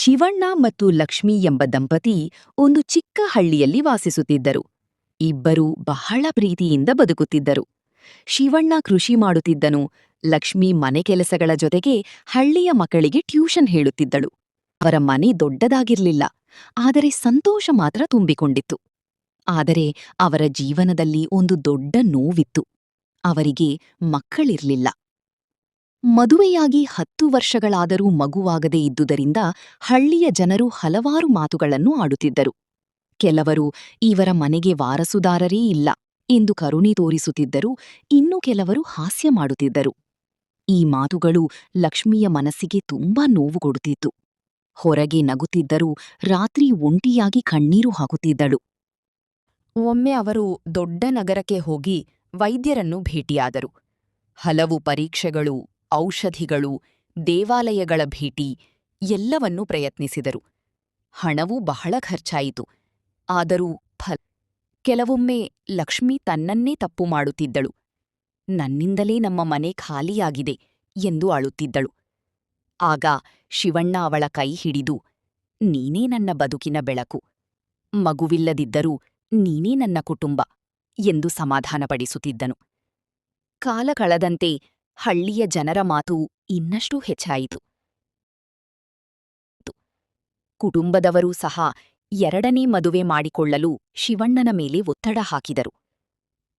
ಶಿವಣ್ಣ ಮತ್ತು ಲಕ್ಷ್ಮಿ ಎಂಬ ದಂಪತಿ ಒಂದು ಚಿಕ್ಕ ಹಳ್ಳಿಯಲ್ಲಿ ವಾಸಿಸುತ್ತಿದ್ದರು. ಇಬ್ಬರೂ ಬಹಳ ಪ್ರೀತಿಯಿಂದ ಬದುಕುತ್ತಿದ್ದರು. ಶಿವಣ್ಣ ಕೃಷಿ ಮಾಡುತ್ತಿದ್ದನು. ಲಕ್ಷ್ಮಿ ಮನೆ ಕೆಲಸಗಳ ಜೊತೆಗೆ ಹಳ್ಳಿಯ ಮಕ್ಕಳಿಗೆ ಟ್ಯೂಷನ್ ಹೇಳುತ್ತಿದ್ದಳು. ಅವರ ಮನೆ ದೊಡ್ಡದಾಗಿರ್ಲಿಲ್ಲ, ಆದರೆ ಸಂತೋಷ ಮಾತ್ರ ತುಂಬಿಕೊಂಡಿತ್ತು. ಆದರೆ ಅವರ ಜೀವನದಲ್ಲಿ ಒಂದು ದೊಡ್ಡ ನೋವಿತ್ತು. ಅವರಿಗೆ ಮಕ್ಕಳಿರ್ಲಿಲ್ಲ. ಮದುವೆಯಾಗಿ 10 ವರ್ಷಗಳಾದರೂ ಮಗುವಾಗದೇ ಇದ್ದುದರಿಂದ ಹಳ್ಳಿಯ ಜನರು ಹಲವಾರು ಮಾತುಗಳನ್ನು ಆಡುತ್ತಿದ್ದರು. ಕೆಲವರು ಇವರ ಮನೆಗೆ ವಾರಸುದಾರರೇ ಇಲ್ಲ ಎಂದು ಕರುಣೆ ತೋರಿಸುತ್ತಿದ್ದರು, ಇನ್ನು ಕೆಲವರು ಹಾಸ್ಯ ಮಾಡುತ್ತಿದ್ದರು. ಈ ಮಾತುಗಳು ಲಕ್ಷ್ಮಿಯ ಮನಸ್ಸಿಗೆ ತುಂಬಾ ನೋವು ಕೊಡುತ್ತಿತ್ತು. ಹೊರಗೆ ನಗುತ್ತಿದ್ದರೂ ರಾತ್ರಿ ಒಂಟಿಯಾಗಿ ಕಣ್ಣೀರು ಹಾಕುತ್ತಿದ್ದಳು. ಒಮ್ಮೆ ಅವರು ದೊಡ್ಡ ನಗರಕ್ಕೆ ಹೋಗಿ ವೈದ್ಯರನ್ನು ಭೇಟಿಯಾದರು. ಹಲವು ಪರೀಕ್ಷೆಗಳು, ಔಷಧಿಗಳು, ದೇವಾಲಯಗಳ ಭೇಟಿ ಎಲ್ಲವನ್ನೂ ಪ್ರಯತ್ನಿಸಿದರು. ಹಣವೂ ಬಹಳ ಖರ್ಚಾಯಿತು. ಆದರೂ ಕೆಲವೊಮ್ಮೆ ಲಕ್ಷ್ಮಿ ತನ್ನನ್ನೇ ತಪ್ಪು ಮಾಡುತ್ತಿದ್ದಳು. ನನ್ನಿಂದಲೇ ನಮ್ಮ ಮನೆ ಖಾಲಿಯಾಗಿದೆ ಎಂದು ಅಳುತ್ತಿದ್ದಳು. ಆಗ ಶಿವಣ್ಣ ಅವಳ ಕೈ ಹಿಡಿದು, ನೀನೇ ನನ್ನ ಬದುಕಿನ ಬೆಳಕು, ಮಗುವಿಲ್ಲದಿದ್ದರೂ ನೀನೇ ನನ್ನ ಕುಟುಂಬ ಎಂದು ಸಮಾಧಾನಪಡಿಸುತ್ತಿದ್ದನು. ಕಾಲ ಕಳೆದಂತೆ ಹಳ್ಳಿಯ ಜನರ ಮಾತು ಇನ್ನಷ್ಟು ಹೆಚ್ಚಾಯಿತು. ಕುಟುಂಬದವರೂ ಸಹ 2ನೇ ಮದುವೆ ಮಾಡಿಕೊಳ್ಳಲು ಶಿವಣ್ಣನ ಮೇಲೆ ಒತ್ತಡ ಹಾಕಿದರು.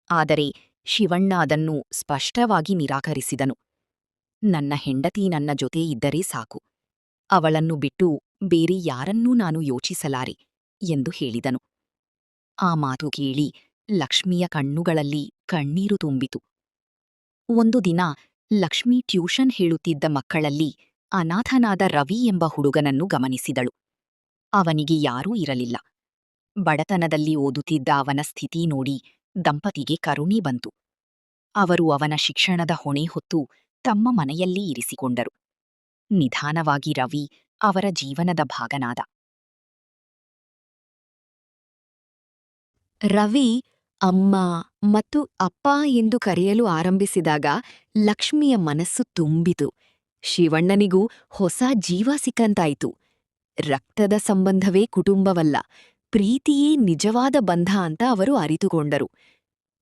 ಆದರೆ ಶಿವಣ್ಣ ಅದನ್ನು ಸ್ಪಷ್ಟವಾಗಿ ನಿರಾಕರಿಸಿದನು. ನನ್ನ ಹೆಂಡತಿ ನನ್ನ ಜೊತೆ ಇದ್ದರೆ ಸಾಕು, ಅವಳನ್ನು ಬಿಟ್ಟು ಬೇರೆ ಯಾರನ್ನೂ ನಾನು ಯೋಚಿಸಲಾರೆ ಎಂದು ಹೇಳಿದನು. ಆ ಮಾತು ಕೇಳಿ ಲಕ್ಷ್ಮಿಯ ಕಣ್ಣುಗಳಲ್ಲಿ ಕಣ್ಣೀರು ತುಂಬಿತು. ಒಂದು ದಿನ ಲಕ್ಷ್ಮಿ ಟ್ಯೂಷನ್ ಹೇಳುತ್ತಿದ್ದ ಮಕ್ಕಳಲ್ಲಿ ಅನಾಥನಾದ ರವಿ ಎಂಬ ಹುಡುಗನನ್ನು ಗಮನಿಸಿದಳು. ಅವನಿಗೆ ಯಾರೂ ಇರಲಿಲ್ಲ. ಬಡತನದಲ್ಲಿ ಓದುತ್ತಿದ್ದ ಅವನ ಸ್ಥಿತಿ ನೋಡಿ ದಂಪತಿಗೆ ಕರುಣೆ ಬಂತು. ಅವರು ಅವನ ಶಿಕ್ಷಣದ ಹೊಣೆ ಹೊತ್ತು ತಮ್ಮ ಮನೆಯಲ್ಲಿ ಇರಿಸಿಕೊಂಡರು. ನಿಧಾನವಾಗಿ ರವಿ ಅವರ ಜೀವನದ ಭಾಗನಾದ. ರವಿ ಅಮ್ಮ ಮತ್ತು ಅಪ್ಪ ಎಂದು ಕರೆಯಲು ಆರಂಭಿಸಿದಾಗ ಲಕ್ಷ್ಮಿಯ ಮನಸ್ಸು ತುಂಬಿತು. ಶಿವಣ್ಣನಿಗೂ ಹೊಸ ಜೀವ ಸಿಕ್ಕಂತಾಯಿತು. ರಕ್ತದ ಸಂಬಂಧವೇ ಕುಟುಂಬವಲ್ಲ, ಪ್ರೀತಿಯೇ ನಿಜವಾದ ಬಂಧ ಅಂತ ಅವರು ಅರಿತುಕೊಂಡರು.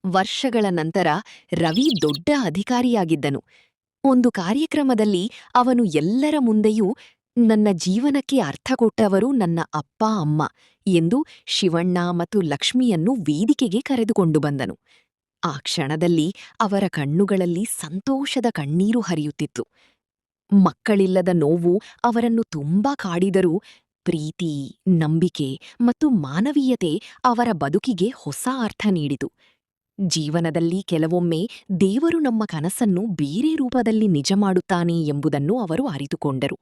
ವರ್ಷಗಳ ನಂತರ ರವಿ ದೊಡ್ಡ ಅಧಿಕಾರಿಯಾಗಿದ್ದನು. ಒಂದು ಕಾರ್ಯಕ್ರಮದಲ್ಲಿ ಅವನು ಎಲ್ಲರ ಮುಂದೆಯೂ ನನ್ನ ಜೀವನಕ್ಕೆ ಅರ್ಥ ಕೊಟ್ಟವರು ನನ್ನ ಅಪ್ಪ ಅಮ್ಮ ಎಂದು ಶಿವಣ್ಣ ಮತ್ತು ಲಕ್ಷ್ಮಿಯನ್ನು ವೇದಿಕೆಗೆ ಕರೆದುಕೊಂಡು ಬಂದನು. ಆ ಕ್ಷಣದಲ್ಲಿ ಅವರ ಕಣ್ಣುಗಳಲ್ಲಿ ಸಂತೋಷದ ಕಣ್ಣೀರು ಹರಿಯುತ್ತಿತ್ತು. ಮಕ್ಕಳಿಲ್ಲದ ನೋವು ಅವರನ್ನು ತುಂಬಾ ಕಾಡಿದರೂ ಪ್ರೀತಿ, ನಂಬಿಕೆ ಮತ್ತು ಮಾನವೀಯತೆ ಅವರ ಬದುಕಿಗೆ ಹೊಸ ಅರ್ಥ ನೀಡಿತು. ಜೀವನದಲ್ಲಿ ಕೆಲವೊಮ್ಮೆ ದೇವರು ನಮ್ಮ ಕನಸನ್ನು ಬೇರೆ ರೂಪದಲ್ಲಿ ನಿಜ ಮಾಡುತ್ತಾನೆ ಎಂಬುದನ್ನು ಅವರು ಅರಿತುಕೊಂಡರು.